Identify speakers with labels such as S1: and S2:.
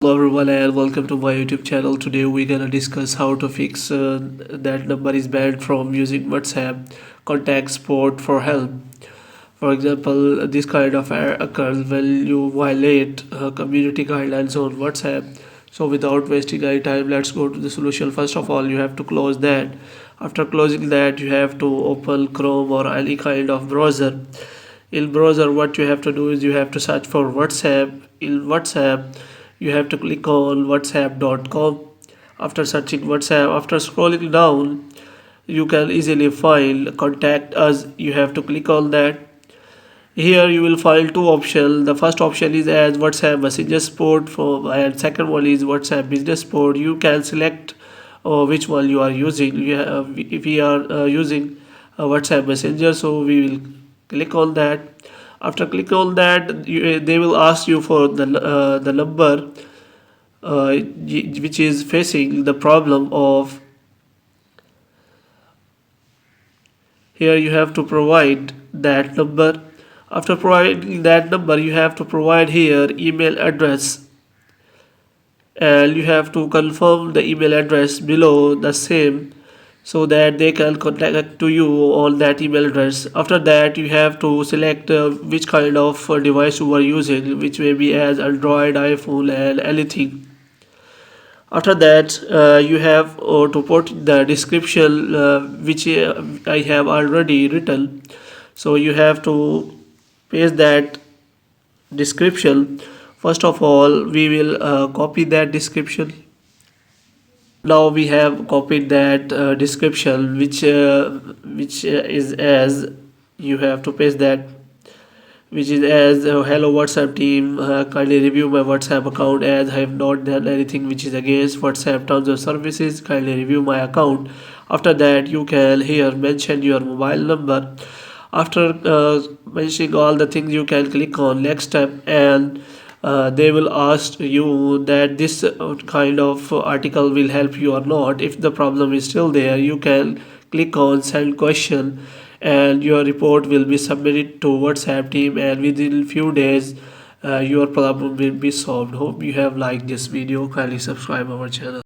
S1: Hello everyone and welcome to my YouTube channel. Today we're gonna discuss how to fix that number is banned from using WhatsApp. Contact support for help. For example, this kind of error occurs when you violate community guidelines on WhatsApp. So without wasting any time, let's go to the solution. First of all, you have to close that. After closing that, you have to open Chrome or any kind of browser. In browser, what you have to do is you have to search for WhatsApp. In WhatsApp, you have to click on whatsapp.com. After searching WhatsApp, after scrolling down, you can easily find contact us. You have to click on that. Here you will find two options. The first option is as WhatsApp Messenger support for, and second one is WhatsApp Business support. You can select which one you are using. If we are using WhatsApp Messenger, so we will click on that. After click on that, they will ask you for the number which is facing the problem of. Here you have to provide that number. After providing that number, you have to provide here email address, and you have to confirm the email address below the same so that they can contact to you on that email address. After that, you have to select which kind of device you are using, which may be as Android, iPhone and anything. After that, you have to put the description which I have already written. So you have to paste that description. First of all, we will copy that description. Now we have copied that description which is as, you have to paste that, which is as hello WhatsApp team, kindly review my WhatsApp account as I have not done anything which is against WhatsApp terms of services. Kindly review my account. After that, you can here mention your mobile number. After mentioning all the things, you can click on next step, and they will ask you that this kind of article will help you or not. If the problem is still there, you can click on send question, and your report will be submitted to WhatsApp team, and within few days your problem will be solved. Hope you have liked this video. Kindly subscribe our channel.